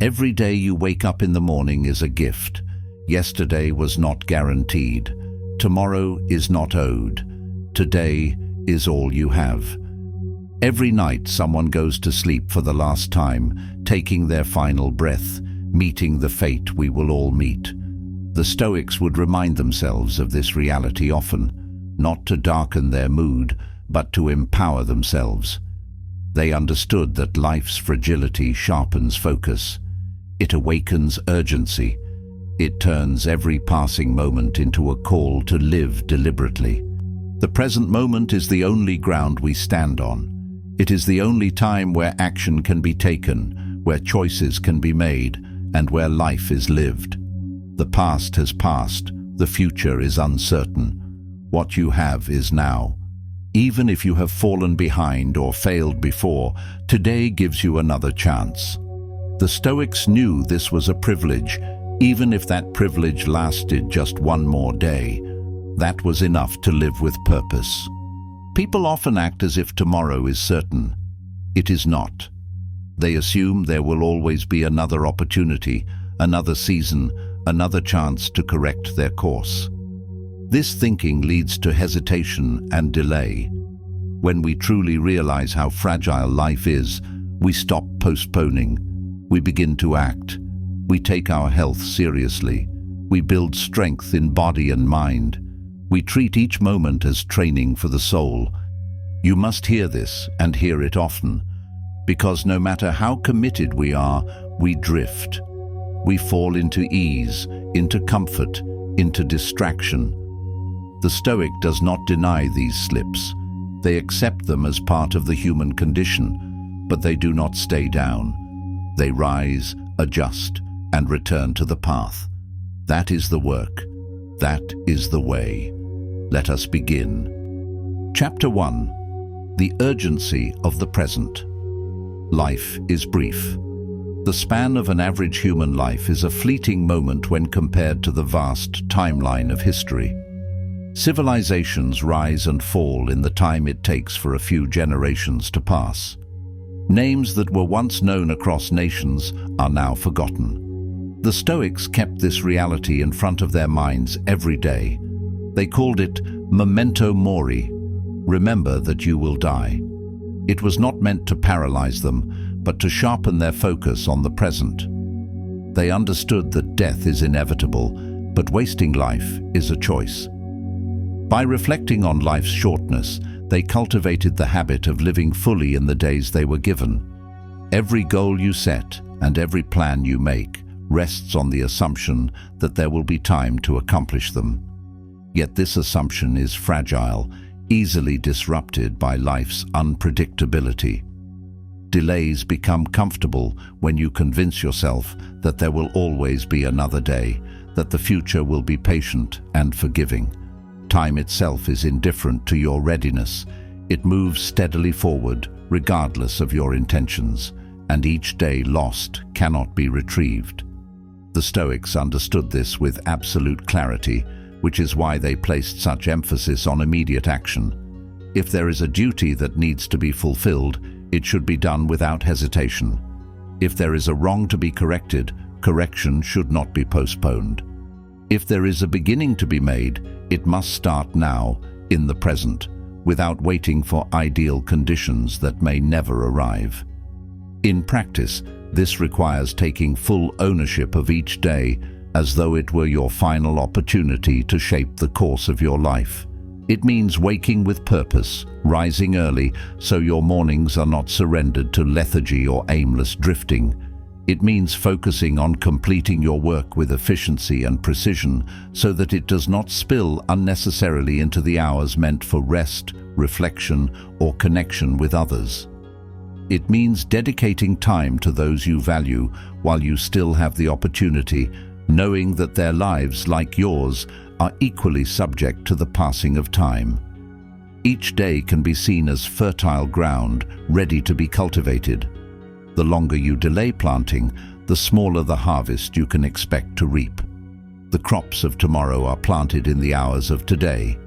Every day you wake up in the morning is a gift. Yesterday was not guaranteed. Tomorrow is not owed. Today is all you have. Every night someone goes to sleep for the last time, taking their final breath, meeting the fate we will all meet. The Stoics would remind themselves of this reality often, not to darken their mood, but to empower themselves. They understood that life's fragility sharpens focus. It awakens urgency. It turns every passing moment into a call to live deliberately. The present moment is the only ground we stand on. It is the only time where action can be taken, where choices can be made, and where life is lived. The past has passed. The future is uncertain. What you have is now. Even if you have fallen behind or failed before, today gives you another chance. The Stoics knew this was a privilege, even if that privilege lasted just one more day. That was enough to live with purpose. People often act as if tomorrow is certain. It is not. They assume there will always be another opportunity, another season, another chance to correct their course. This thinking leads to hesitation and delay. When we truly realize how fragile life is, we stop postponing. We begin to act. We take our health seriously. We build strength in body and mind. We treat each moment as training for the soul. You must hear this, and hear it often, because no matter how committed we are, we drift. We fall into ease, into comfort, into distraction. The Stoic does not deny these slips. They accept them as part of the human condition, but they do not stay down. They rise, adjust, and return to the path. That is the work. That is the way. Let us begin. Chapter 1. The urgency of the present. Life is brief. The span of an average human life is a fleeting moment when compared to the vast timeline of history. Civilizations rise and fall in the time it takes for a few generations to pass. Names that were once known across nations are now forgotten. The Stoics kept this reality in front of their minds every day. They called it memento mori, remember that you will die. It was not meant to paralyze them, but to sharpen their focus on the present. They understood that death is inevitable, but wasting life is a choice. By reflecting on life's shortness, they cultivated the habit of living fully in the days they were given. Every goal you set and every plan you make rests on the assumption that there will be time to accomplish them. Yet this assumption is fragile, easily disrupted by life's unpredictability. Delays become comfortable when you convince yourself that there will always be another day, that the future will be patient and forgiving. Time itself is indifferent to your readiness. It moves steadily forward, regardless of your intentions, and each day lost cannot be retrieved. The Stoics understood this with absolute clarity, which is why they placed such emphasis on immediate action. If there is a duty that needs to be fulfilled, it should be done without hesitation. If there is a wrong to be corrected, correction should not be postponed. If there is a beginning to be made, it must start now, in the present, without waiting for ideal conditions that may never arrive. In practice, this requires taking full ownership of each day as though it were your final opportunity to shape the course of your life. It means waking with purpose, rising early so your mornings are not surrendered to lethargy or aimless drifting. It means focusing on completing your work with efficiency and precision so that it does not spill unnecessarily into the hours meant for rest, reflection, or connection with others. It means dedicating time to those you value while you still have the opportunity, knowing that their lives, like yours, are equally subject to the passing of time. Each day can be seen as fertile ground, ready to be cultivated. The longer you delay planting, the smaller the harvest you can expect to reap. The crops of tomorrow are planted in the hours of today.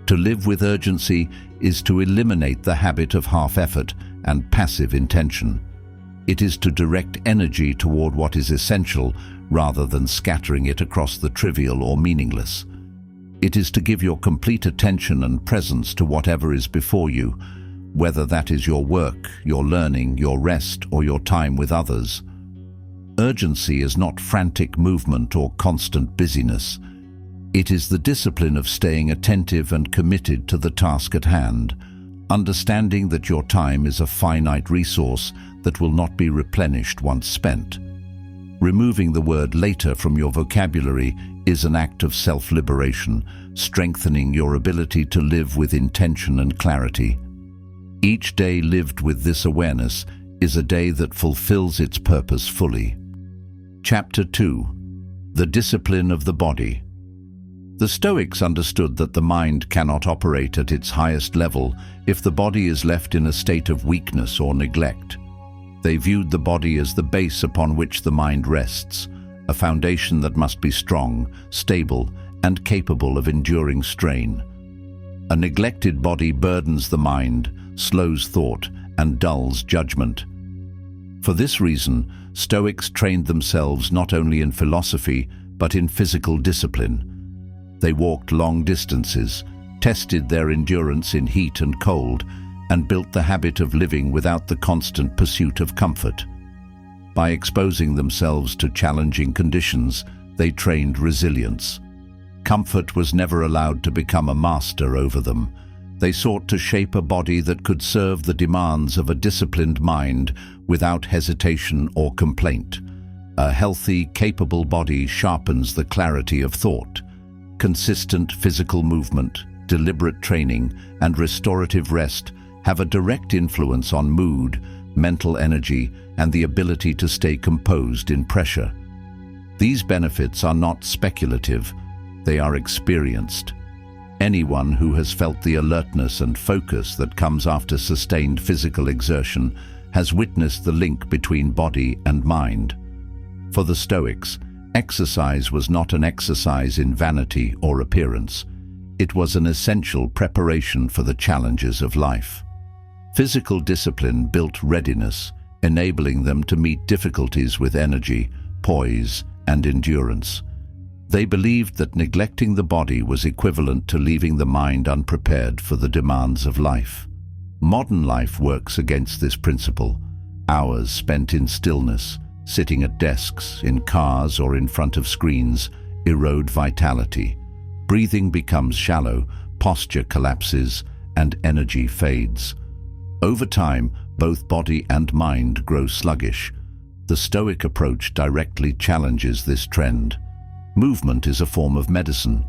To live with urgency is to eliminate the habit of half effort and passive intention. It is to direct energy toward what is essential rather than scattering it across the trivial or meaningless. It is to give your complete attention and presence to whatever is before you, whether that is your work, your learning, your rest, or your time with others. Urgency is not frantic movement or constant busyness. It is the discipline of staying attentive and committed to the task at hand, understanding that your time is a finite resource that will not be replenished once spent. Removing the word later from your vocabulary is an act of self-liberation, strengthening your ability to live with intention and clarity. Each day lived with this awareness is a day that fulfills its purpose fully. Chapter 2. The Discipline of the Body. The Stoics understood that the mind cannot operate at its highest level if the body is left in a state of weakness or neglect. They viewed the body as the base upon which the mind rests, a foundation that must be strong, stable, and capable of enduring strain. A neglected body burdens the mind, slows thought, and dulls judgment. For this reason, Stoics trained themselves not only in philosophy, but in physical discipline. They walked long distances, tested their endurance in heat and cold, and built the habit of living without the constant pursuit of comfort. By exposing themselves to challenging conditions, they trained resilience. Comfort was never allowed to become a master over them. They sought to shape a body that could serve the demands of a disciplined mind without hesitation or complaint. A healthy, capable body sharpens the clarity of thought. Consistent physical movement, deliberate training, and restorative rest have a direct influence on mood, mental energy, and the ability to stay composed in pressure. These benefits are not speculative, they are experienced. Anyone who has felt the alertness and focus that comes after sustained physical exertion has witnessed the link between body and mind. For the Stoics, exercise was not an exercise in vanity or appearance. It was an essential preparation for the challenges of life. Physical discipline built readiness, enabling them to meet difficulties with energy, poise, and endurance. They believed that neglecting the body was equivalent to leaving the mind unprepared for the demands of life. Modern life works against this principle. Hours spent in stillness, sitting at desks, in cars, or in front of screens erode vitality. Breathing becomes shallow, posture collapses, and energy fades. Over time, both body and mind grow sluggish. The Stoic approach directly challenges this trend. Movement is a form of medicine.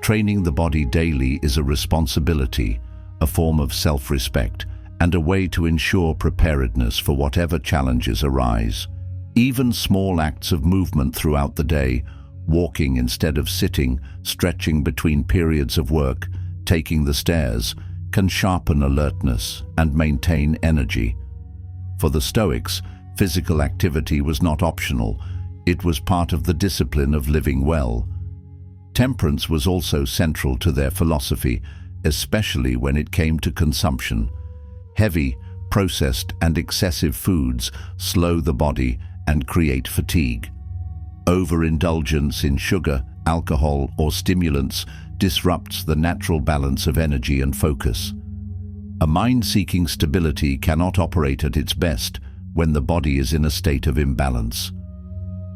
Training the body daily is a responsibility, a form of self-respect, and a way to ensure preparedness for whatever challenges arise. Even small acts of movement throughout the day, walking instead of sitting, stretching between periods of work, taking the stairs, can sharpen alertness and maintain energy. For the Stoics, physical activity was not optional. It was part of the discipline of living well. Temperance was also central to their philosophy, especially when it came to consumption. Heavy, processed, and excessive foods slow the body and create fatigue. Overindulgence in sugar, alcohol, or stimulants disrupts the natural balance of energy and focus. A mind seeking stability cannot operate at its best when the body is in a state of imbalance.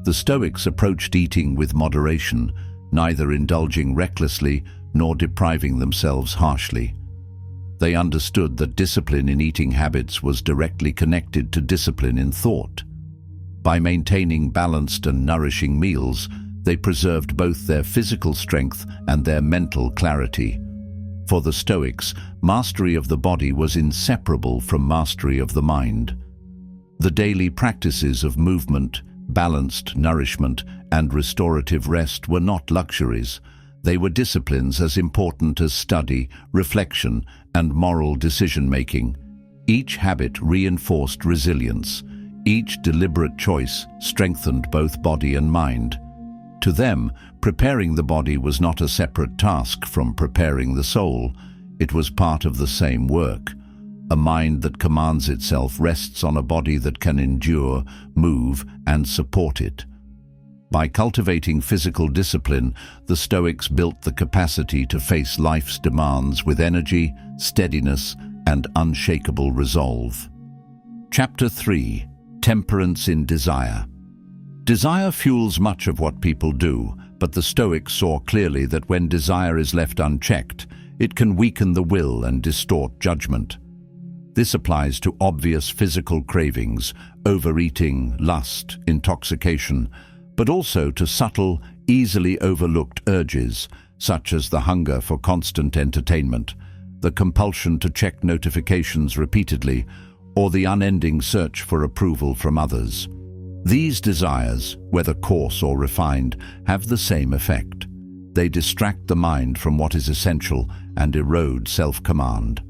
The Stoics approached eating with moderation, neither indulging recklessly nor depriving themselves harshly. They understood that discipline in eating habits was directly connected to discipline in thought. By maintaining balanced and nourishing meals, they preserved both their physical strength and their mental clarity. For the Stoics, mastery of the body was inseparable from mastery of the mind. The daily practices of movement, balanced nourishment, and restorative rest were not luxuries. They were disciplines as important as study, reflection, and moral decision-making. Each habit reinforced resilience. Each deliberate choice strengthened both body and mind. To them, preparing the body was not a separate task from preparing the soul. It was part of the same work. A mind that commands itself rests on a body that can endure, move, and support it. By cultivating physical discipline, the Stoics built the capacity to face life's demands with energy, steadiness, and unshakable resolve. Chapter 3. Temperance in Desire. Desire fuels much of what people do, but the Stoics saw clearly that when desire is left unchecked, it can weaken the will and distort judgment. This applies to obvious physical cravings, overeating, lust, intoxication, but also to subtle, easily overlooked urges, such as the hunger for constant entertainment, the compulsion to check notifications repeatedly, or the unending search for approval from others. These desires, whether coarse or refined, have the same effect. They distract the mind from what is essential and erode self-command.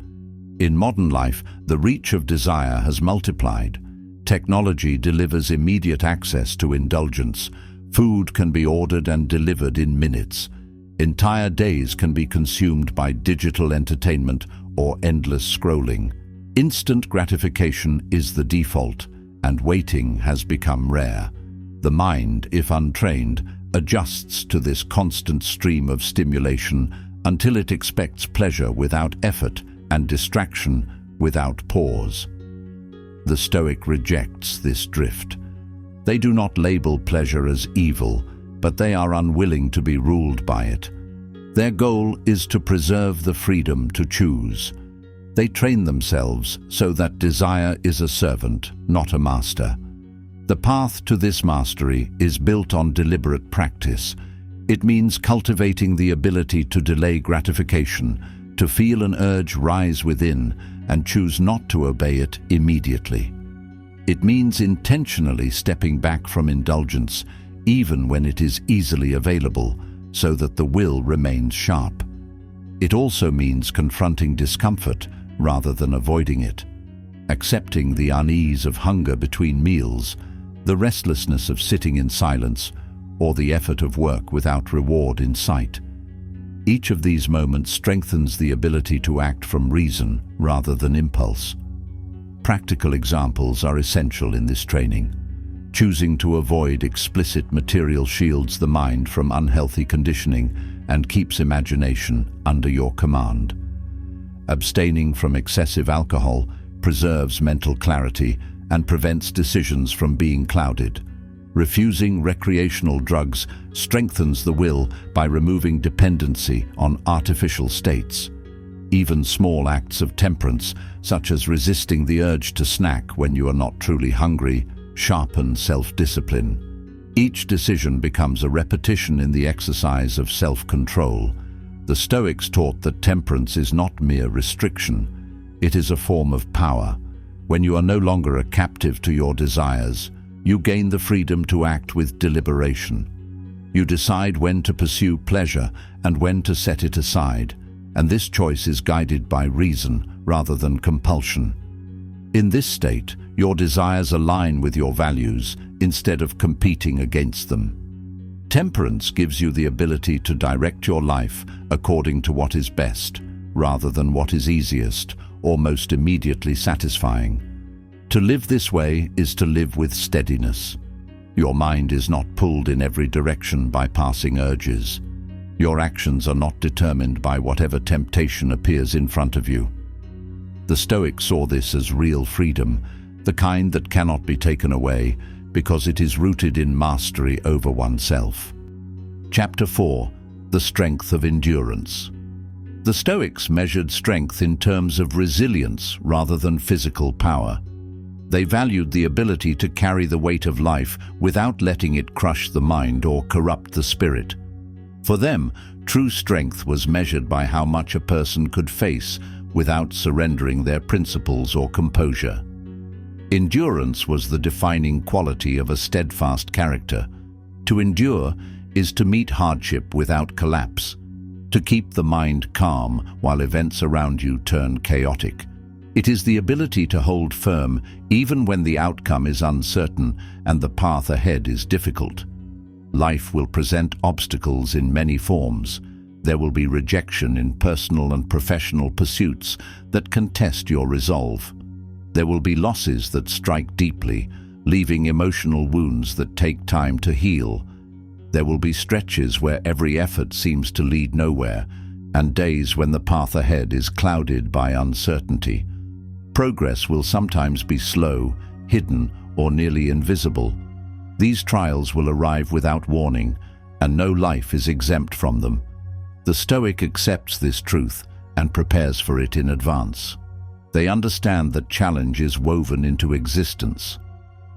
In modern life, the reach of desire has multiplied. Technology delivers immediate access to indulgence. Food can be ordered and delivered in minutes. Entire days can be consumed by digital entertainment or endless scrolling. Instant gratification is the default, and waiting has become rare. The mind, if untrained, adjusts to this constant stream of stimulation until it expects pleasure without effort and distraction without pause. The Stoic rejects this drift. They do not label pleasure as evil, but they are unwilling to be ruled by it. Their goal is to preserve the freedom to choose. They train themselves so that desire is a servant, not a master. The path to this mastery is built on deliberate practice. It means cultivating the ability to delay gratification, to feel an urge rise within and choose not to obey it immediately. It means intentionally stepping back from indulgence, even when it is easily available, so that the will remains sharp. It also means confronting discomfort rather than avoiding it, accepting the unease of hunger between meals, the restlessness of sitting in silence, or the effort of work without reward in sight. Each of these moments strengthens the ability to act from reason rather than impulse. Practical examples are essential in this training. Choosing to avoid explicit material shields the mind from unhealthy conditioning and keeps imagination under your command. Abstaining from excessive alcohol preserves mental clarity and prevents decisions from being clouded. Refusing recreational drugs strengthens the will by removing dependency on artificial states. Even small acts of temperance, such as resisting the urge to snack when you are not truly hungry, sharpen self-discipline. Each decision becomes a repetition in the exercise of self-control. The Stoics taught that temperance is not mere restriction. It is a form of power. When you are no longer a captive to your desires, you gain the freedom to act with deliberation. You decide when to pursue pleasure and when to set it aside, and this choice is guided by reason rather than compulsion. In this state, your desires align with your values instead of competing against them. Temperance gives you the ability to direct your life according to what is best, rather than what is easiest or most immediately satisfying. To live this way is to live with steadiness. Your mind is not pulled in every direction by passing urges. Your actions are not determined by whatever temptation appears in front of you. The Stoics saw this as real freedom, the kind that cannot be taken away because it is rooted in mastery over oneself. Chapter 4. The Strength of Endurance. The Stoics measured strength in terms of resilience rather than physical power. They valued the ability to carry the weight of life without letting it crush the mind or corrupt the spirit. For them, true strength was measured by how much a person could face without surrendering their principles or composure. Endurance was the defining quality of a steadfast character. To endure is to meet hardship without collapse, to keep the mind calm while events around you turn chaotic. It is the ability to hold firm even when the outcome is uncertain and the path ahead is difficult. Life will present obstacles in many forms, There will be rejection in personal and professional pursuits that can test your resolve. There will be losses that strike deeply, leaving emotional wounds that take time to heal. There will be stretches where every effort seems to lead nowhere, and days when the path ahead is clouded by uncertainty. Progress will sometimes be slow, hidden, or nearly invisible. These trials will arrive without warning, and no life is exempt from them. The Stoic accepts this truth and prepares for it in advance. They understand that challenge is woven into existence.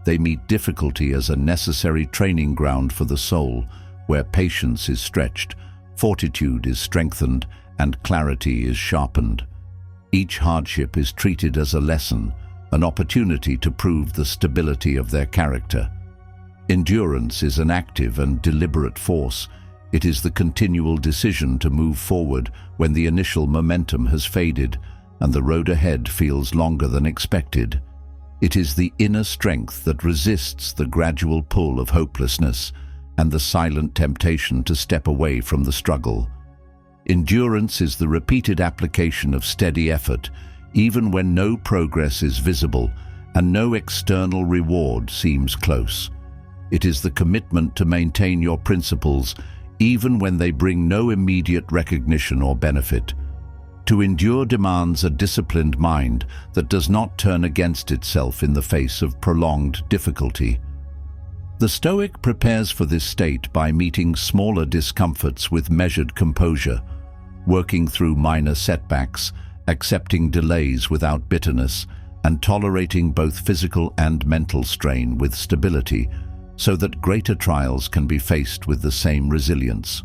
They meet difficulty as a necessary training ground for the soul, where patience is stretched, fortitude is strengthened, and clarity is sharpened. Each hardship is treated as a lesson, an opportunity to prove the stability of their character. Endurance is an active and deliberate force. It is the continual decision to move forward when the initial momentum has faded and the road ahead feels longer than expected. It is the inner strength that resists the gradual pull of hopelessness and the silent temptation to step away from the struggle. Endurance is the repeated application of steady effort, even when no progress is visible and no external reward seems close. It is the commitment to maintain your principles even when they bring no immediate recognition or benefit. To endure demands a disciplined mind that does not turn against itself in the face of prolonged difficulty. The Stoic prepares for this state by meeting smaller discomforts with measured composure, working through minor setbacks, accepting delays without bitterness, and tolerating both physical and mental strain with stability, so that greater trials can be faced with the same resilience.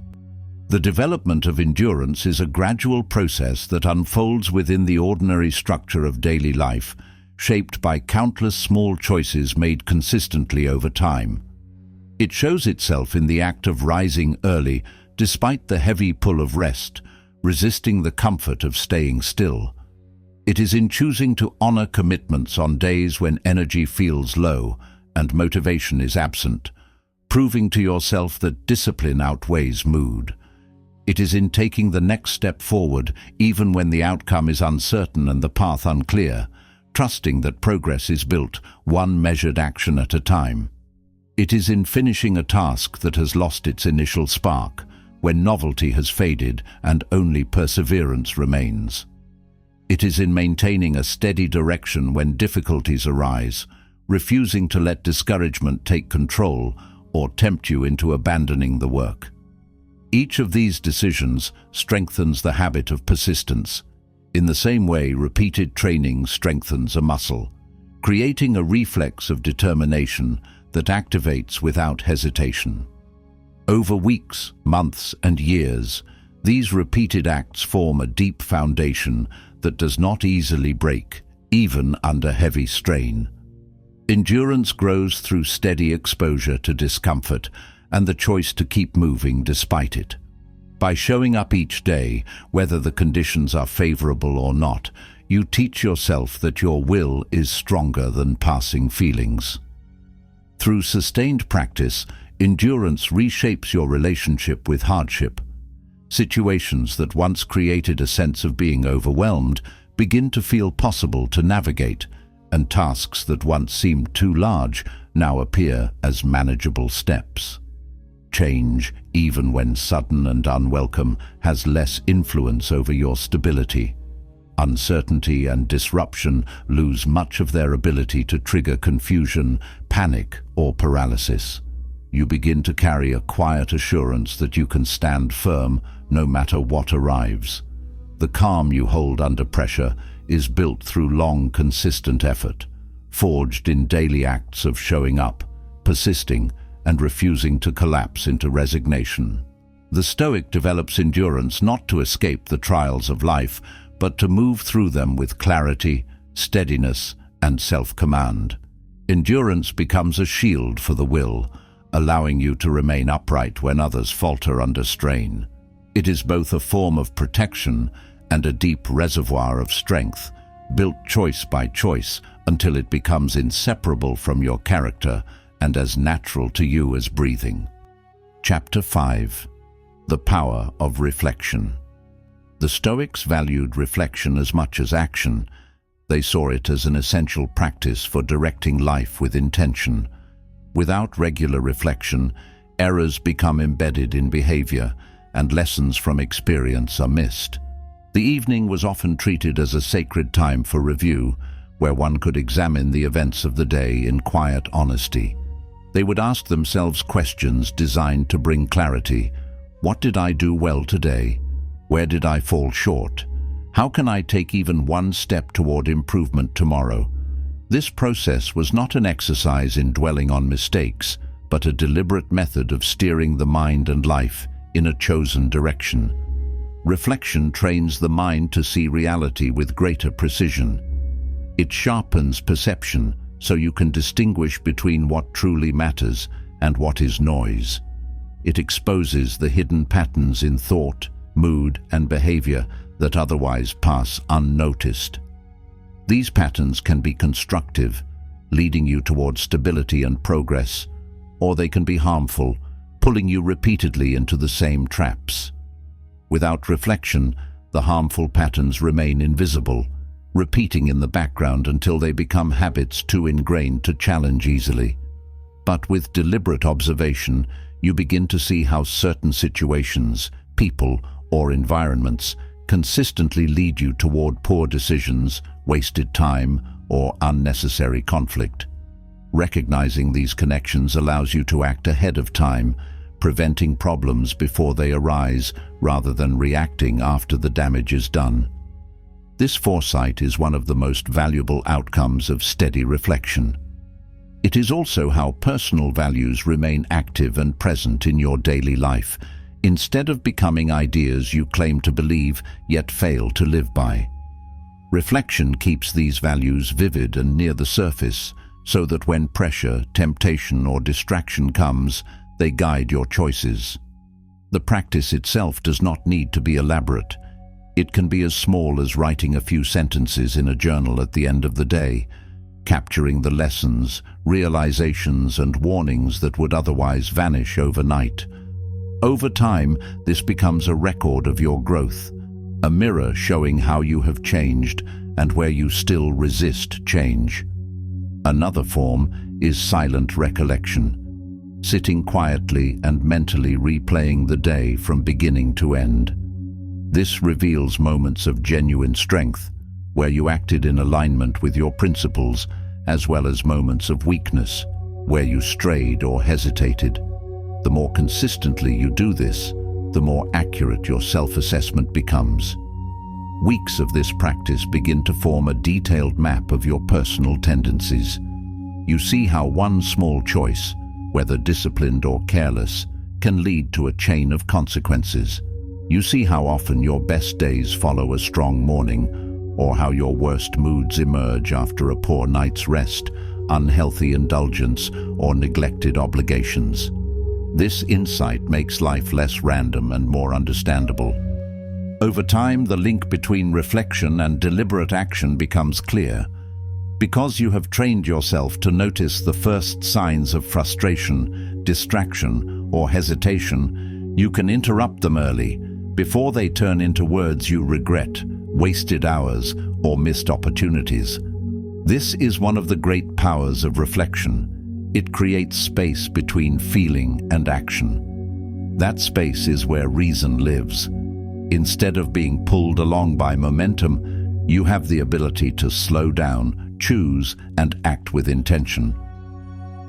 The development of endurance is a gradual process that unfolds within the ordinary structure of daily life, shaped by countless small choices made consistently over time. It shows itself in the act of rising early, despite the heavy pull of rest, resisting the comfort of staying still. It is in choosing to honor commitments on days when energy feels low and motivation is absent, proving to yourself that discipline outweighs mood. It is in taking the next step forward, even when the outcome is uncertain and the path unclear, trusting that progress is built one measured action at a time. It is in finishing a task that has lost its initial spark, when novelty has faded and only perseverance remains. It is in maintaining a steady direction when difficulties arise, refusing to let discouragement take control or tempt you into abandoning the work. Each of these decisions strengthens the habit of persistence. In the same way, repeated training strengthens a muscle, creating a reflex of determination that activates without hesitation. Over weeks, months, and years, these repeated acts form a deep foundation that does not easily break, even under heavy strain. Endurance grows through steady exposure to discomfort and the choice to keep moving despite it. By showing up each day, whether the conditions are favorable or not, you teach yourself that your will is stronger than passing feelings. Through sustained practice, endurance reshapes your relationship with hardship. Situations that once created a sense of being overwhelmed begin to feel possible to navigate, and tasks that once seemed too large now appear as manageable steps. Change, even when sudden and unwelcome, has less influence over your stability. Uncertainty and disruption lose much of their ability to trigger confusion, panic, or paralysis. You begin to carry a quiet assurance that you can stand firm no matter what arrives. The calm you hold under pressure is built through long, consistent effort, forged in daily acts of showing up, persisting, and refusing to collapse into resignation. The Stoic develops endurance not to escape the trials of life, but to move through them with clarity, steadiness, and self-command. Endurance becomes a shield for the will, allowing you to remain upright when others falter under strain. It is both a form of protection and a deep reservoir of strength, built choice by choice until it becomes inseparable from your character and as natural to you as breathing. Chapter 5. The power of reflection. The Stoics valued reflection as much as action. They saw it as an essential practice for directing life with intention. Without regular reflection, errors become embedded in behavior, and lessons from experience are missed. The evening was often treated as a sacred time for review, where one could examine the events of the day in quiet honesty. They would ask themselves questions designed to bring clarity. What did I do well today? Where did I fall short? How can I take even one step toward improvement tomorrow? This process was not an exercise in dwelling on mistakes, but a deliberate method of steering the mind and life in a chosen direction. Reflection trains the mind to see reality with greater precision. It sharpens perception so you can distinguish between what truly matters and what is noise. It exposes the hidden patterns in thought, mood, and behavior that otherwise pass unnoticed. These patterns can be constructive, leading you toward stability and progress, or they can be harmful, pulling you repeatedly into the same traps. Without reflection, the harmful patterns remain invisible, repeating in the background until they become habits too ingrained to challenge easily. But with deliberate observation, you begin to see how certain situations, people, or environments consistently lead you toward poor decisions, wasted time, or unnecessary conflict. Recognizing these connections allows you to act ahead of time, preventing problems before they arise rather than reacting after the damage is done. This foresight is one of the most valuable outcomes of steady reflection. It is also how personal values remain active and present in your daily life, instead of becoming ideas you claim to believe yet fail to live by. Reflection keeps these values vivid and near the surface, so that when pressure, temptation, or distraction comes, they guide your choices. The practice itself does not need to be elaborate. It can be as small as writing a few sentences in a journal at the end of the day, capturing the lessons, realizations, and warnings that would otherwise vanish overnight. Over time, this becomes a record of your growth, a mirror showing how you have changed and where you still resist change. Another form is silent recollection, sitting quietly and mentally replaying the day from beginning to end. This reveals moments of genuine strength, where you acted in alignment with your principles, as well as moments of weakness, where you strayed or hesitated. The more consistently you do this, the more accurate your self-assessment becomes. Weeks of this practice begin to form a detailed map of your personal tendencies. You see how one small choice, whether disciplined or careless, can lead to a chain of consequences. You see how often your best days follow a strong morning, or how your worst moods emerge after a poor night's rest, unhealthy indulgence, or neglected obligations. This insight makes life less random and more understandable. Over time, the link between reflection and deliberate action becomes clear. Because you have trained yourself to notice the first signs of frustration, distraction, or hesitation, you can interrupt them early, before they turn into words you regret, wasted hours, or missed opportunities. This is one of the great powers of reflection. It creates space between feeling and action. That space is where reason lives. Instead of being pulled along by momentum, you have the ability to slow down, choose, and act with intention.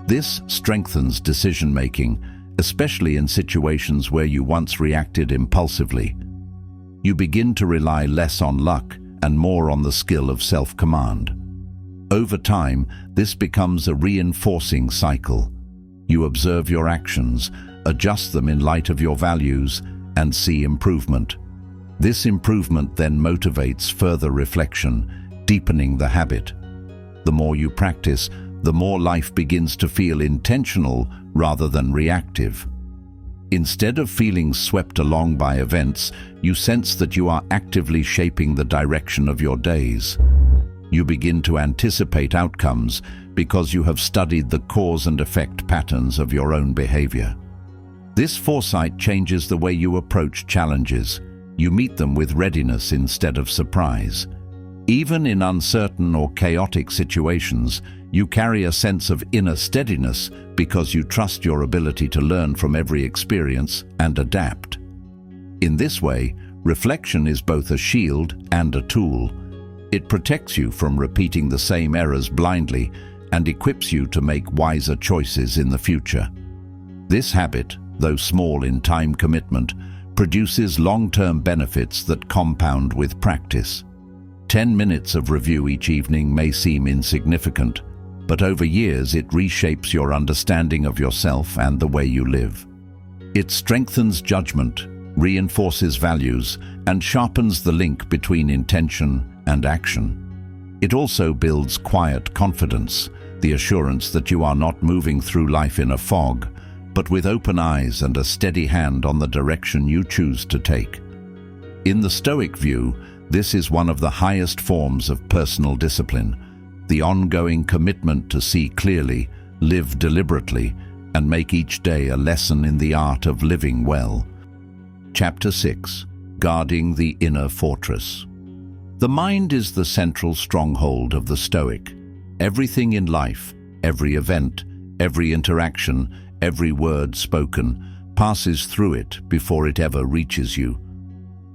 This strengthens decision-making, especially in situations where you once reacted impulsively. You begin to rely less on luck and more on the skill of self-command. Over time, this becomes a reinforcing cycle. You observe your actions, adjust them in light of your values, and see improvement. This improvement then motivates further reflection, deepening the habit. The more you practice, the more life begins to feel intentional rather than reactive. Instead of feeling swept along by events, you sense that you are actively shaping the direction of your days. You begin to anticipate outcomes because you have studied the cause and effect patterns of your own behavior. This foresight changes the way you approach challenges. You meet them with readiness instead of surprise. Even in uncertain or chaotic situations, you carry a sense of inner steadiness because you trust your ability to learn from every experience and adapt. In this way, reflection is both a shield and a tool. It protects you from repeating the same errors blindly and equips you to make wiser choices in the future. This habit, though small in time commitment, produces long-term benefits that compound with practice. 10 minutes of review each evening may seem insignificant, but over years it reshapes your understanding of yourself and the way you live. It strengthens judgment, reinforces values, and sharpens the link between intention and action. It also builds quiet confidence, the assurance that you are not moving through life in a fog, but with open eyes and a steady hand on the direction you choose to take. In the Stoic view, this is one of the highest forms of personal discipline, the ongoing commitment to see clearly, live deliberately, and make each day a lesson in the art of living well. Chapter 6. Guarding the Inner Fortress. The mind is the central stronghold of the Stoic. Everything in life, every event, every interaction, every word spoken, passes through it before it ever reaches you.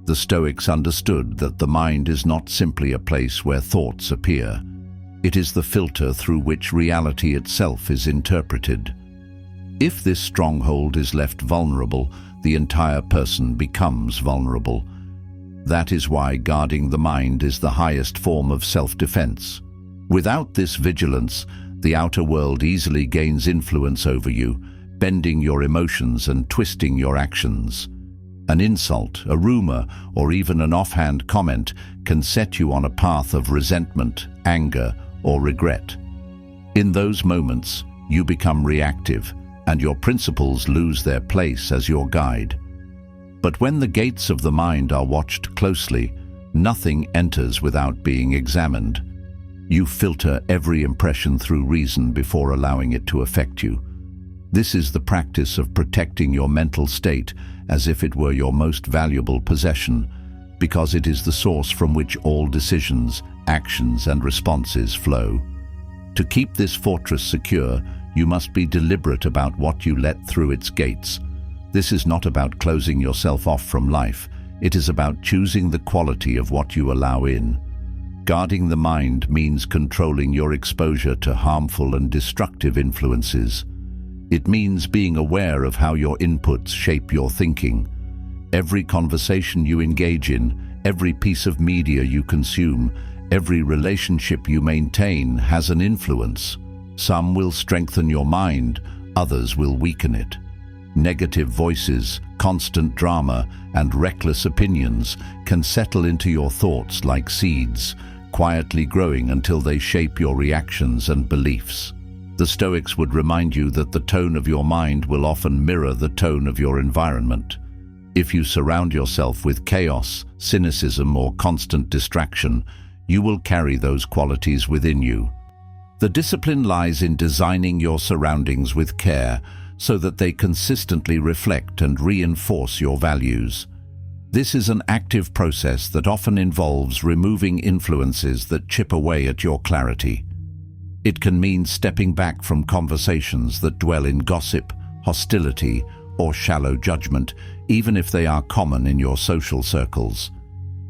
The Stoics understood that the mind is not simply a place where thoughts appear. It is the filter through which reality itself is interpreted. If this stronghold is left vulnerable, the entire person becomes vulnerable. That is why guarding the mind is the highest form of self-defense. Without this vigilance, the outer world easily gains influence over you, bending your emotions and twisting your actions. An insult, a rumor, or even an offhand comment can set you on a path of resentment, anger, or regret. In those moments, you become reactive, and your principles lose their place as your guide. But when the gates of the mind are watched closely, nothing enters without being examined. You filter every impression through reason before allowing it to affect you. This is the practice of protecting your mental state as if it were your most valuable possession, because it is the source from which all decisions, actions, and responses flow. To keep this fortress secure, you must be deliberate about what you let through its gates. This is not about closing yourself off from life. It is about choosing the quality of what you allow in. Guarding the mind means controlling your exposure to harmful and destructive influences. It means being aware of how your inputs shape your thinking. Every conversation you engage in, every piece of media you consume, every relationship you maintain has an influence. Some will strengthen your mind, others will weaken it. Negative voices, constant drama, and reckless opinions can settle into your thoughts like seeds, quietly growing until they shape your reactions and beliefs. The Stoics would remind you that the tone of your mind will often mirror the tone of your environment. If you surround yourself with chaos, cynicism, or constant distraction, you will carry those qualities within you. The discipline lies in designing your surroundings with care so that they consistently reflect and reinforce your values. This is an active process that often involves removing influences that chip away at your clarity. It can mean stepping back from conversations that dwell in gossip, hostility, or shallow judgment, even if they are common in your social circles.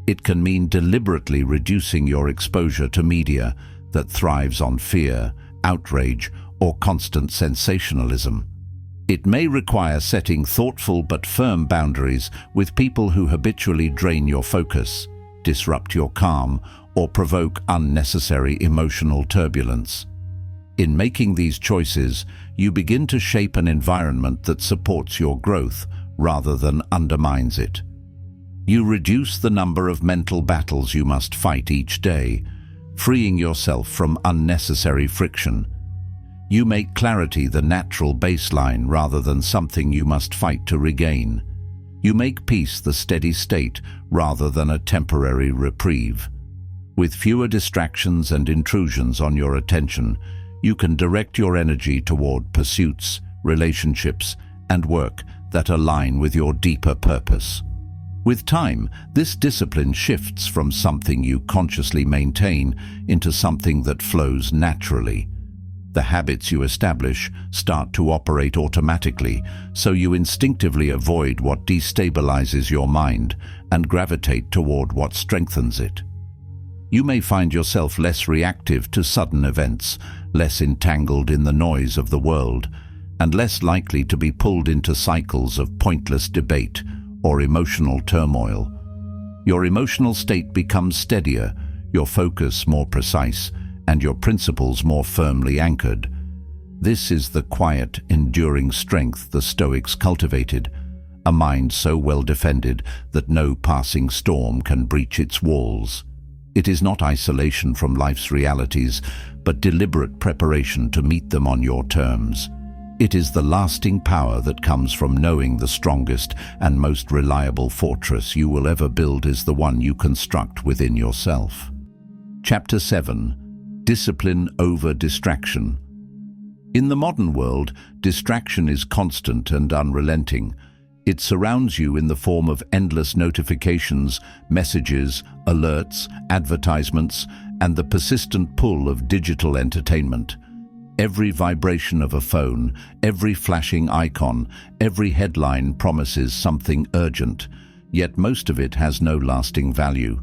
It can mean deliberately reducing your exposure to media that thrives on fear, outrage, or constant sensationalism. It may require setting thoughtful but firm boundaries with people who habitually drain your focus, disrupt your calm, or provoke unnecessary emotional turbulence. In making these choices, you begin to shape an environment that supports your growth rather than undermines it. You reduce the number of mental battles you must fight each day, freeing yourself from unnecessary friction. You make clarity the natural baseline rather than something you must fight to regain. You make peace the steady state rather than a temporary reprieve. With fewer distractions and intrusions on your attention, you can direct your energy toward pursuits, relationships, and work that align with your deeper purpose. With time, this discipline shifts from something you consciously maintain into something that flows naturally. The habits you establish start to operate automatically, so you instinctively avoid what destabilizes your mind and gravitate toward what strengthens it. You may find yourself less reactive to sudden events, less entangled in the noise of the world, and less likely to be pulled into cycles of pointless debate or emotional turmoil. Your emotional state becomes steadier, your focus more precise, and your principles more firmly anchored. This is the quiet, enduring strength the Stoics cultivated, a mind so well defended that no passing storm can breach its walls. It is not isolation from life's realities, but deliberate preparation to meet them on your terms. It is the lasting power that comes from knowing the strongest and most reliable fortress you will ever build is the one you construct within yourself. Chapter 7. Discipline over distraction. In the modern world, distraction is constant and unrelenting. It surrounds you in the form of endless notifications, messages, alerts, advertisements, and the persistent pull of digital entertainment. Every vibration of a phone, every flashing icon, every headline promises something urgent, yet most of it has no lasting value.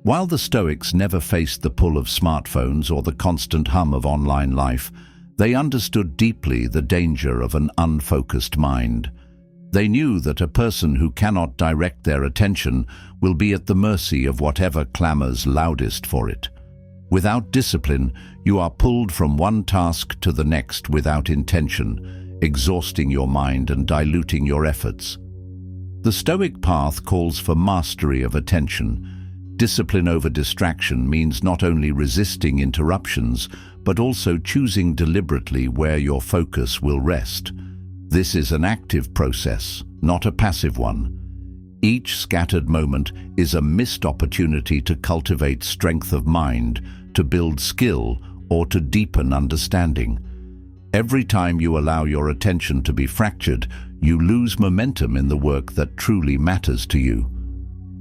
While the Stoics never faced the pull of smartphones or the constant hum of online life, they understood deeply the danger of an unfocused mind. They knew that a person who cannot direct their attention will be at the mercy of whatever clamors loudest for it. Without discipline, you are pulled from one task to the next without intention, exhausting your mind and diluting your efforts. The Stoic path calls for mastery of attention. Discipline over distraction means not only resisting interruptions, but also choosing deliberately where your focus will rest. This is an active process, not a passive one. Each scattered moment is a missed opportunity to cultivate strength of mind, to build skill, or to deepen understanding. Every time you allow your attention to be fractured, you lose momentum in the work that truly matters to you.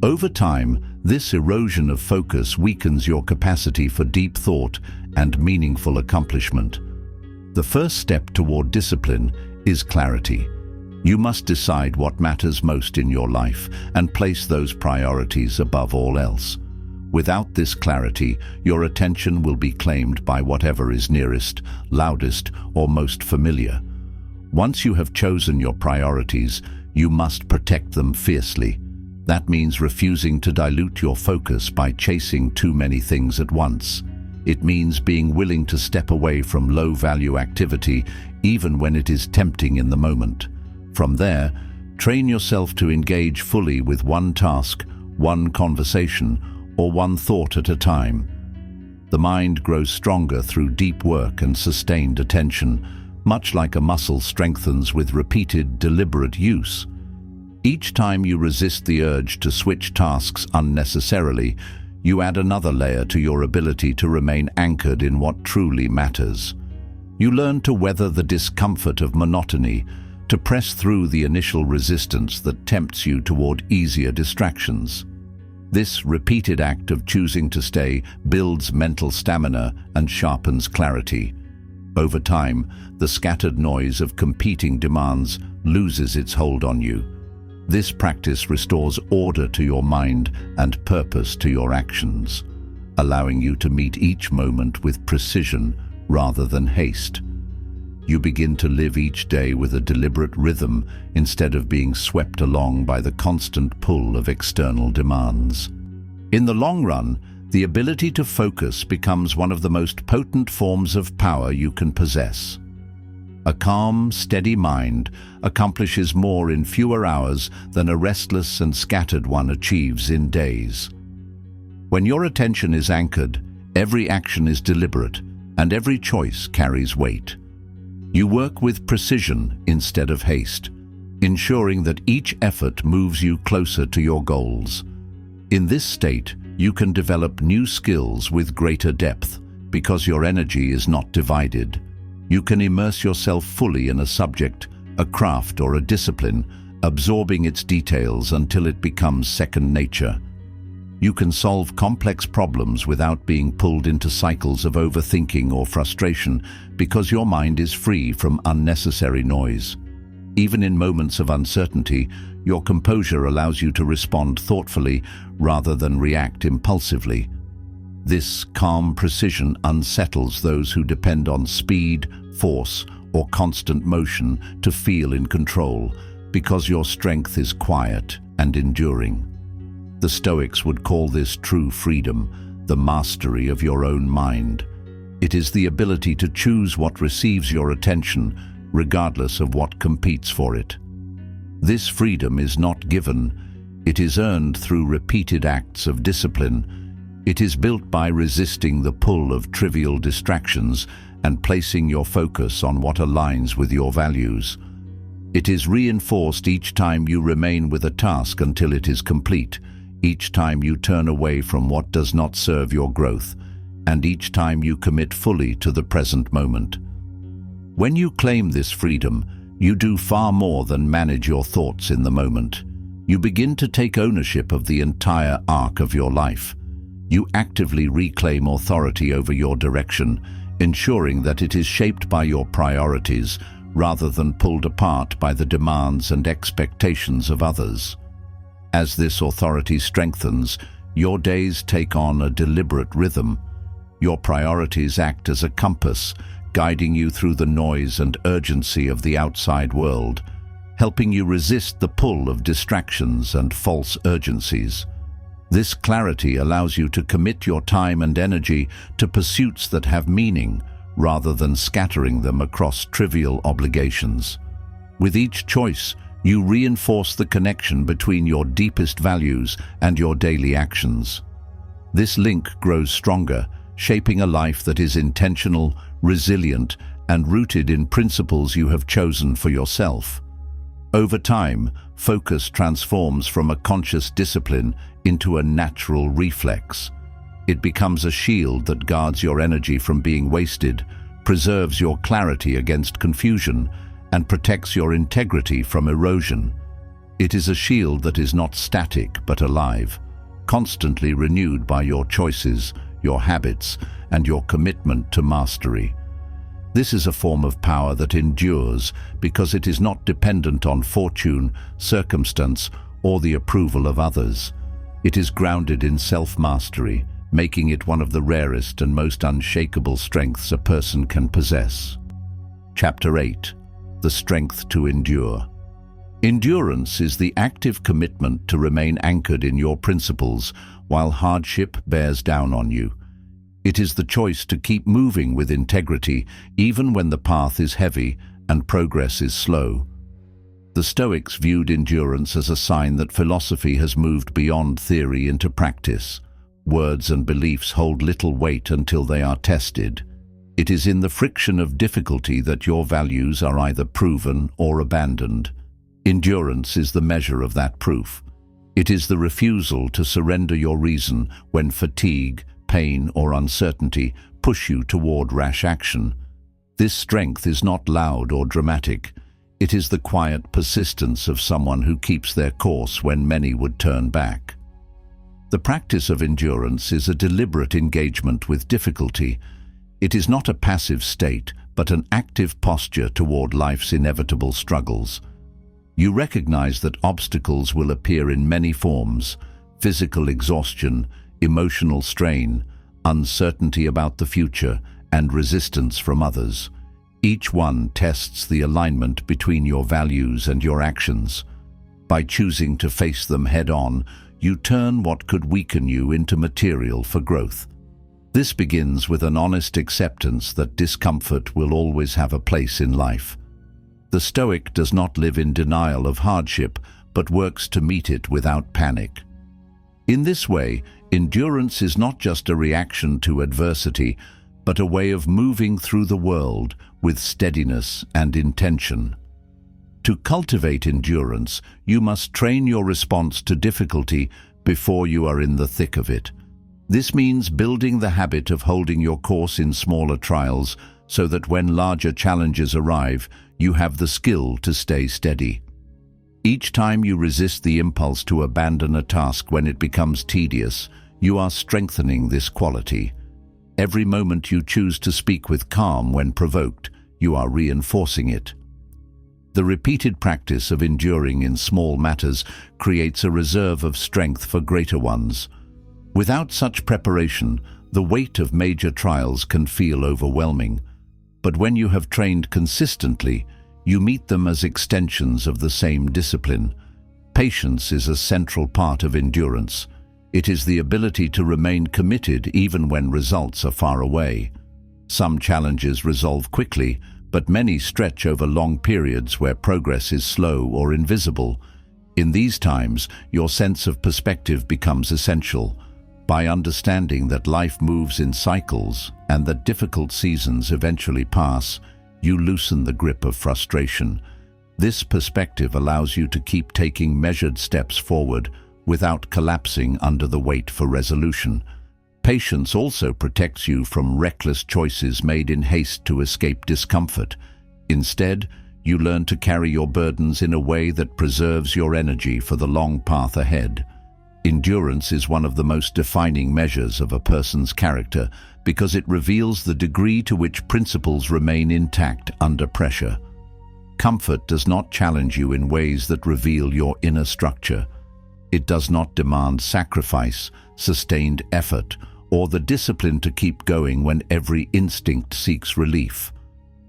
Over time, this erosion of focus weakens your capacity for deep thought and meaningful accomplishment. The first step toward discipline is clarity. You must decide what matters most in your life and place those priorities above all else. Without this clarity, your attention will be claimed by whatever is nearest, loudest, or most familiar. Once you have chosen your priorities, you must protect them fiercely. That means refusing to dilute your focus by chasing too many things at once. It means being willing to step away from low-value activity, even when it is tempting in the moment. From there, train yourself to engage fully with one task, one conversation, or one thought at a time. The mind grows stronger through deep work and sustained attention, much like a muscle strengthens with repeated, deliberate use. Each time you resist the urge to switch tasks unnecessarily, you add another layer to your ability to remain anchored in what truly matters. You learn to weather the discomfort of monotony, to press through the initial resistance that tempts you toward easier distractions. This repeated act of choosing to stay builds mental stamina and sharpens clarity. Over time, the scattered noise of competing demands loses its hold on you. This practice restores order to your mind and purpose to your actions, allowing you to meet each moment with precision rather than haste. You begin to live each day with a deliberate rhythm instead of being swept along by the constant pull of external demands. In the long run, the ability to focus becomes one of the most potent forms of power you can possess. A calm, steady mind accomplishes more in fewer hours than a restless and scattered one achieves in days. When your attention is anchored, every action is deliberate, and every choice carries weight. You work with precision instead of haste, ensuring that each effort moves you closer to your goals. In this state, you can develop new skills with greater depth because your energy is not divided. You can immerse yourself fully in a subject, a craft or a discipline, absorbing its details until it becomes second nature. You can solve complex problems without being pulled into cycles of overthinking or frustration because your mind is free from unnecessary noise. Even in moments of uncertainty, your composure allows you to respond thoughtfully rather than react impulsively. This calm precision unsettles those who depend on speed, force, or constant motion to feel in control, because your strength is quiet and enduring. The Stoics would call this true freedom, the mastery of your own mind. It is the ability to choose what receives your attention, regardless of what competes for it. This freedom is not given, it is earned through repeated acts of discipline. It is built by resisting the pull of trivial distractions and placing your focus on what aligns with your values. It is reinforced each time you remain with a task until it is complete, each time you turn away from what does not serve your growth, and each time you commit fully to the present moment. When you claim this freedom, you do far more than manage your thoughts in the moment. You begin to take ownership of the entire arc of your life. You actively reclaim authority over your direction, ensuring that it is shaped by your priorities rather than pulled apart by the demands and expectations of others. As this authority strengthens, your days take on a deliberate rhythm. Your priorities act as a compass, guiding you through the noise and urgency of the outside world, helping you resist the pull of distractions and false urgencies. This clarity allows you to commit your time and energy to pursuits that have meaning, rather than scattering them across trivial obligations. With each choice, you reinforce the connection between your deepest values and your daily actions. This link grows stronger, shaping a life that is intentional, resilient, and rooted in principles you have chosen for yourself. Over time, focus transforms from a conscious discipline into a natural reflex. It becomes a shield that guards your energy from being wasted, preserves your clarity against confusion, and protects your integrity from erosion. It is a shield that is not static but alive, constantly renewed by your choices, your habits, and your commitment to mastery. This is a form of power that endures because it is not dependent on fortune, circumstance, or the approval of others. It is grounded in self-mastery, making it one of the rarest and most unshakable strengths a person can possess. Chapter 8. The strength to endure. Endurance is the active commitment to remain anchored in your principles while hardship bears down on you. It is the choice to keep moving with integrity even when the path is heavy and progress is slow. The Stoics viewed endurance as a sign that philosophy has moved beyond theory into practice. Words and beliefs hold little weight until they are tested. It is in the friction of difficulty that your values are either proven or abandoned. Endurance is the measure of that proof. It is the refusal to surrender your reason when fatigue, pain, or uncertainty push you toward rash action. This strength is not loud or dramatic. It is the quiet persistence of someone who keeps their course when many would turn back. The practice of endurance is a deliberate engagement with difficulty. It is not a passive state, but an active posture toward life's inevitable struggles. You recognize that obstacles will appear in many forms: physical exhaustion, emotional strain, uncertainty about the future, and resistance from others. Each one tests the alignment between your values and your actions. By choosing to face them head-on, you turn what could weaken you into material for growth. This begins with an honest acceptance that discomfort will always have a place in life. The Stoic does not live in denial of hardship, but works to meet it without panic. In this way, endurance is not just a reaction to adversity, but a way of moving through the world with steadiness and intention. To cultivate endurance, you must train your response to difficulty before you are in the thick of it. This means building the habit of holding your course in smaller trials, so that when larger challenges arrive, you have the skill to stay steady. Each time you resist the impulse to abandon a task when it becomes tedious, you are strengthening this quality. Every moment you choose to speak with calm when provoked, you are reinforcing it. The repeated practice of enduring in small matters creates a reserve of strength for greater ones. Without such preparation, the weight of major trials can feel overwhelming. But when you have trained consistently, you meet them as extensions of the same discipline. Patience is a central part of endurance. It is the ability to remain committed even when results are far away. Some challenges resolve quickly, but many stretch over long periods where progress is slow or invisible. In these times, your sense of perspective becomes essential. By understanding that life moves in cycles and that difficult seasons eventually pass, you loosen the grip of frustration. This perspective allows you to keep taking measured steps forward without collapsing under the weight for resolution. Patience also protects you from reckless choices made in haste to escape discomfort. Instead, you learn to carry your burdens in a way that preserves your energy for the long path ahead. Endurance is one of the most defining measures of a person's character because it reveals the degree to which principles remain intact under pressure. Comfort does not challenge you in ways that reveal your inner structure. It does not demand sacrifice, sustained effort, or the discipline to keep going when every instinct seeks relief.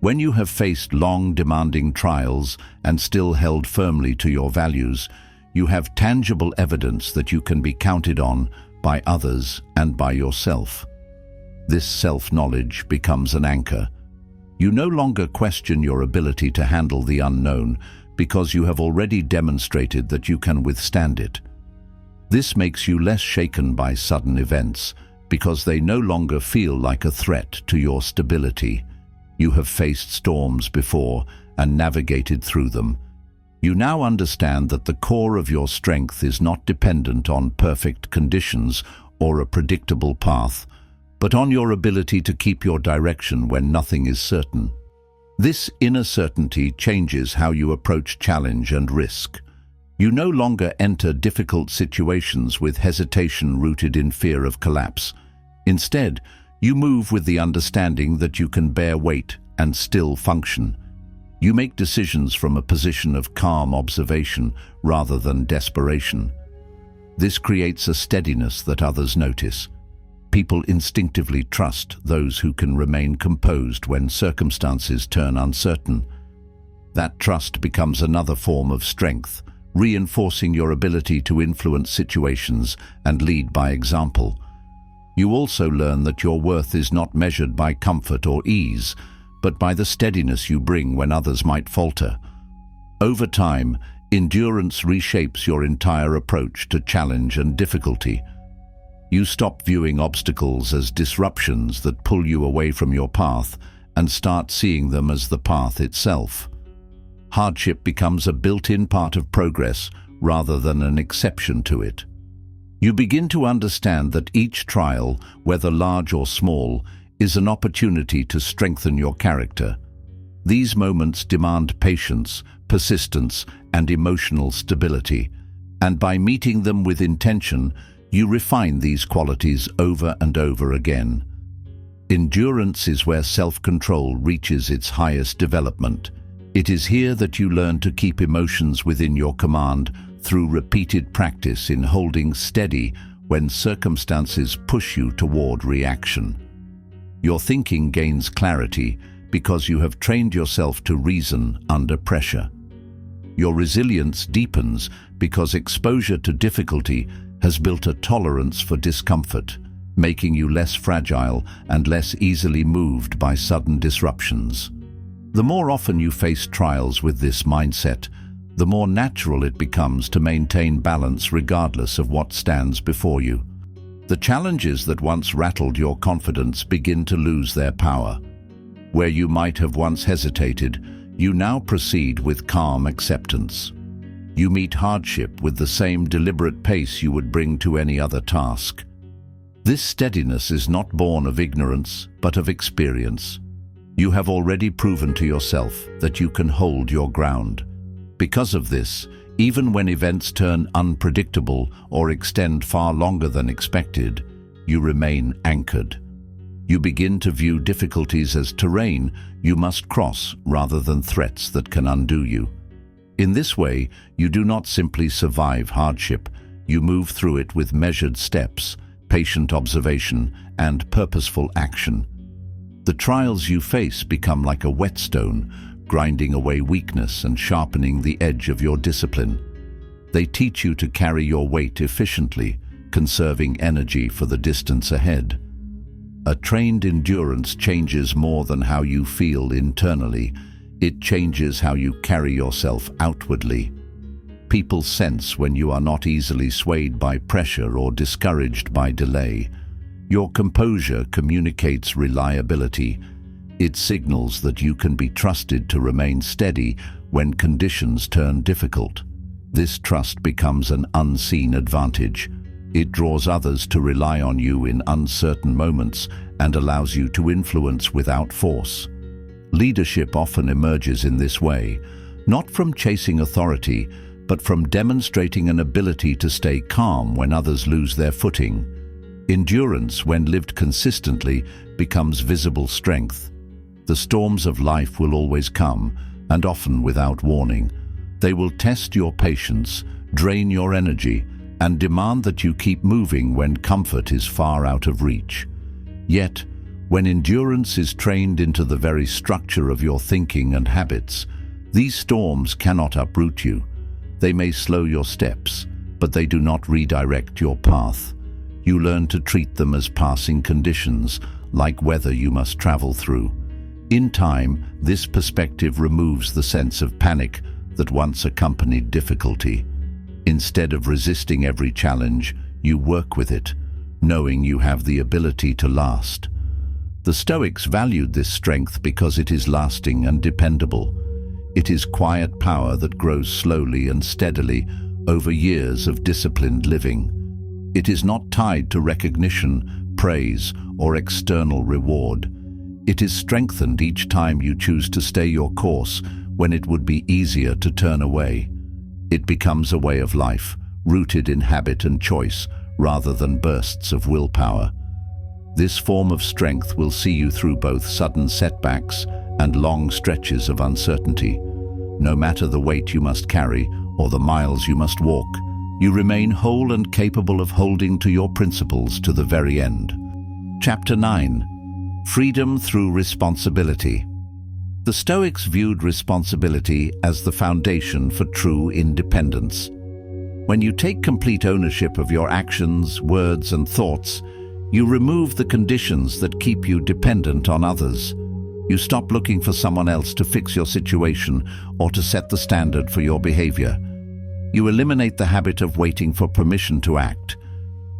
When you have faced long, demanding trials and still held firmly to your values, you have tangible evidence that you can be counted on by others and by yourself. This self-knowledge becomes an anchor. You no longer question your ability to handle the unknown because you have already demonstrated that you can withstand it. This makes you less shaken by sudden events because they no longer feel like a threat to your stability. You have faced storms before and navigated through them. You now understand that the core of your strength is not dependent on perfect conditions or a predictable path, but on your ability to keep your direction when nothing is certain. This inner certainty changes how you approach challenge and risk. You no longer enter difficult situations with hesitation rooted in fear of collapse. Instead, you move with the understanding that you can bear weight and still function. You make decisions from a position of calm observation rather than desperation. This creates a steadiness that others notice. People instinctively trust those who can remain composed when circumstances turn uncertain. That trust becomes another form of strength, reinforcing your ability to influence situations and lead by example. You also learn that your worth is not measured by comfort or ease, but by the steadiness you bring when others might falter. Over time, endurance reshapes your entire approach to challenge and difficulty. You stop viewing obstacles as disruptions that pull you away from your path and start seeing them as the path itself. Hardship becomes a built-in part of progress rather than an exception to it. You begin to understand that each trial, whether large or small, is an opportunity to strengthen your character. These moments demand patience, persistence, and emotional stability, and by meeting them with intention, you refine these qualities over and over again. Endurance is where self-control reaches its highest development. It is here that you learn to keep emotions within your command through repeated practice in holding steady when circumstances push you toward reaction. Your thinking gains clarity because you have trained yourself to reason under pressure. Your resilience deepens because exposure to difficulty has built a tolerance for discomfort, making you less fragile and less easily moved by sudden disruptions. The more often you face trials with this mindset, the more natural it becomes to maintain balance regardless of what stands before you. The challenges that once rattled your confidence begin to lose their power. Where you might have once hesitated, you now proceed with calm acceptance. You meet hardship with the same deliberate pace you would bring to any other task. This steadiness is not born of ignorance, but of experience. You have already proven to yourself that you can hold your ground. Because of this, even when events turn unpredictable or extend far longer than expected, you remain anchored. You begin to view difficulties as terrain you must cross rather than threats that can undo you. In this way, you do not simply survive hardship, you move through it with measured steps, patient observation, and purposeful action. The trials you face become like a whetstone, grinding away weakness and sharpening the edge of your discipline. They teach you to carry your weight efficiently, conserving energy for the distance ahead. A trained endurance changes more than how you feel internally. It changes how you carry yourself outwardly. People sense when you are not easily swayed by pressure or discouraged by delay. Your composure communicates reliability. It signals that you can be trusted to remain steady when conditions turn difficult. This trust becomes an unseen advantage. It draws others to rely on you in uncertain moments and allows you to influence without force. Leadership often emerges in this way, not from chasing authority, but from demonstrating an ability to stay calm when others lose their footing. Endurance, when lived consistently, becomes visible strength. The storms of life will always come, and often without warning. They will test your patience, drain your energy, and demand that you keep moving when comfort is far out of reach. Yet, when endurance is trained into the very structure of your thinking and habits, these storms cannot uproot you. They may slow your steps, but they do not redirect your path. You learn to treat them as passing conditions, like weather you must travel through. In time, this perspective removes the sense of panic that once accompanied difficulty. Instead of resisting every challenge, you work with it, knowing you have the ability to last. The Stoics valued this strength because it is lasting and dependable. It is quiet power that grows slowly and steadily over years of disciplined living. It is not tied to recognition, praise, or external reward. It is strengthened each time you choose to stay your course when it would be easier to turn away. It becomes a way of life, rooted in habit and choice, rather than bursts of willpower. This form of strength will see you through both sudden setbacks and long stretches of uncertainty. No matter the weight you must carry or the miles you must walk, you remain whole and capable of holding to your principles to the very end. Chapter 9. Freedom through responsibility. The Stoics viewed responsibility as the foundation for true independence. When you take complete ownership of your actions, words, and thoughts, you remove the conditions that keep you dependent on others. You stop looking for someone else to fix your situation or to set the standard for your behavior. You eliminate the habit of waiting for permission to act.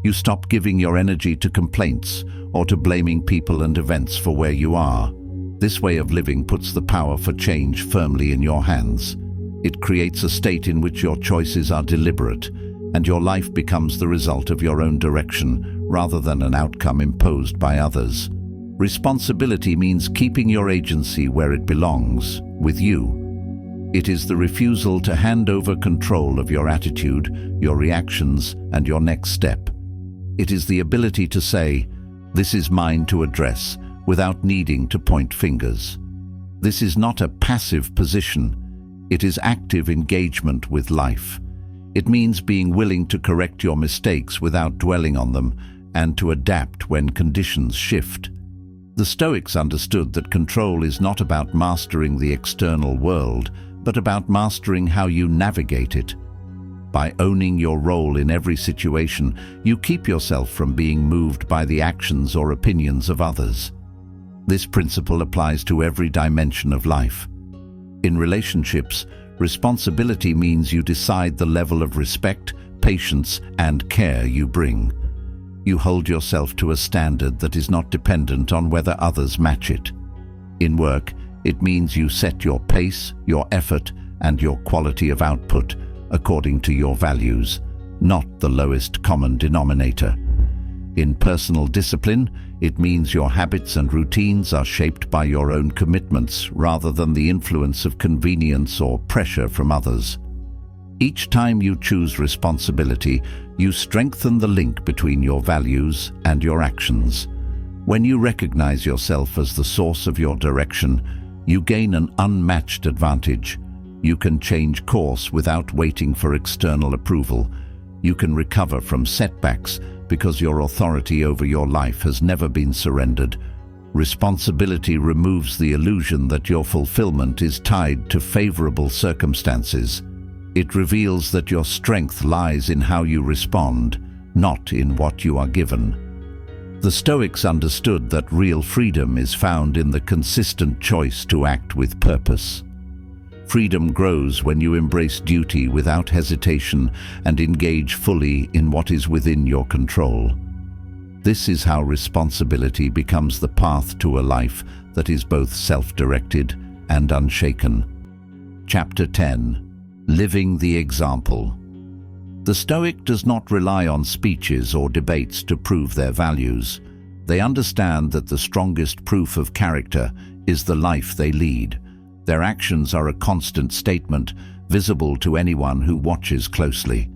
You stop giving your energy to complaints or to blaming people and events for where you are. This way of living puts the power for change firmly in your hands. It creates a state in which your choices are deliberate, and your life becomes the result of your own direction rather than an outcome imposed by others. Responsibility means keeping your agency where it belongs, with you. It is the refusal to hand over control of your attitude, your reactions, and your next step. It is the ability to say, "This is mine to address," without needing to point fingers. This is not a passive position. It is active engagement with life. It means being willing to correct your mistakes without dwelling on them and to adapt when conditions shift. The Stoics understood that control is not about mastering the external world, but about mastering how you navigate it. By owning your role in every situation, you keep yourself from being moved by the actions or opinions of others. This principle applies to every dimension of life. In relationships, responsibility means you decide the level of respect, patience, and care you bring. You hold yourself to a standard that is not dependent on whether others match it. In work, it means you set your pace, your effort, and your quality of output according to your values, not the lowest common denominator. In personal discipline, it means your habits and routines are shaped by your own commitments rather than the influence of convenience or pressure from others. Each time you choose responsibility, you strengthen the link between your values and your actions. When you recognize yourself as the source of your direction, you gain an unmatched advantage. You can change course without waiting for external approval. You can recover from setbacks because your authority over your life has never been surrendered. Responsibility removes the illusion that your fulfillment is tied to favorable circumstances. It reveals that your strength lies in how you respond, not in what you are given. The Stoics understood that real freedom is found in the consistent choice to act with purpose. Freedom grows when you embrace duty without hesitation and engage fully in what is within your control. This is how responsibility becomes the path to a life that is both self-directed and unshaken. Chapter 10. Living the Example. The Stoic does not rely on speeches or debates to prove their values. They understand that the strongest proof of character is the life they lead. Their actions are a constant statement, visible to anyone who watches closely.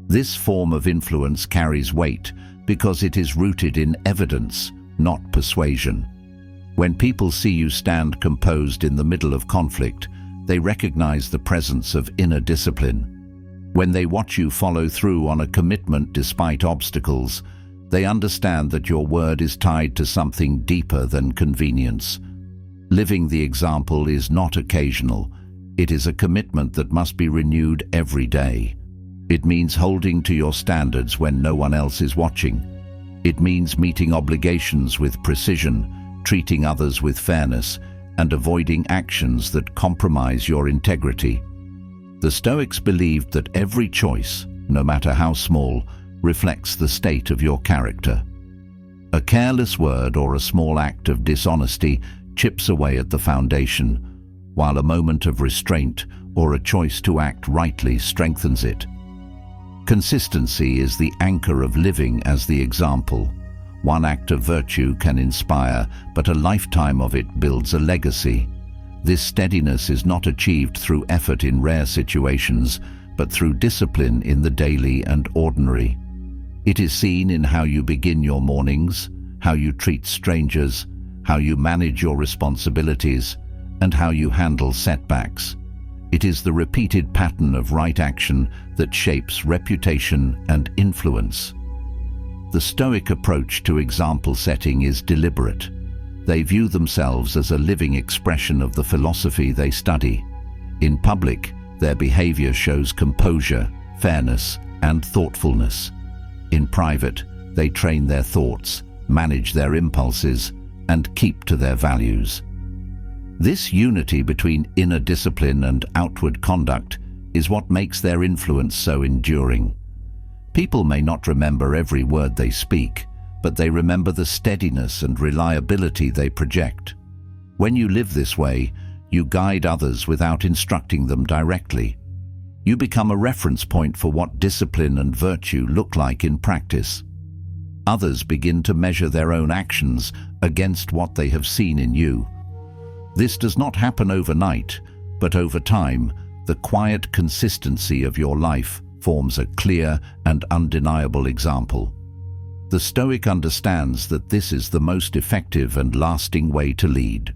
This form of influence carries weight because it is rooted in evidence, not persuasion. When people see you stand composed in the middle of conflict, they recognize the presence of inner discipline. When they watch you follow through on a commitment despite obstacles, they understand that your word is tied to something deeper than convenience. Living the example is not occasional. It is a commitment that must be renewed every day. It means holding to your standards when no one else is watching. It means meeting obligations with precision, treating others with fairness, and avoiding actions that compromise your integrity. The Stoics believed that every choice, no matter how small, reflects the state of your character. A careless word or a small act of dishonesty chips away at the foundation, while a moment of restraint or a choice to act rightly strengthens it. Consistency is the anchor of living as the example. One act of virtue can inspire, but a lifetime of it builds a legacy. This steadiness is not achieved through effort in rare situations, but through discipline in the daily and ordinary. It is seen in how you begin your mornings, how you treat strangers, how you manage your responsibilities, and how you handle setbacks. It is the repeated pattern of right action that shapes reputation and influence. The Stoic approach to example setting is deliberate. They view themselves as a living expression of the philosophy they study. In public, their behavior shows composure, fairness, and thoughtfulness. In private, they train their thoughts, manage their impulses, and keep to their values. This unity between inner discipline and outward conduct is what makes their influence so enduring. People may not remember every word they speak, but they remember the steadiness and reliability they project. When you live this way, you guide others without instructing them directly. You become a reference point for what discipline and virtue look like in practice. Others begin to measure their own actions against what they have seen in you. This does not happen overnight, but over time, the quiet consistency of your life forms a clear and undeniable example. The Stoic understands that this is the most effective and lasting way to lead.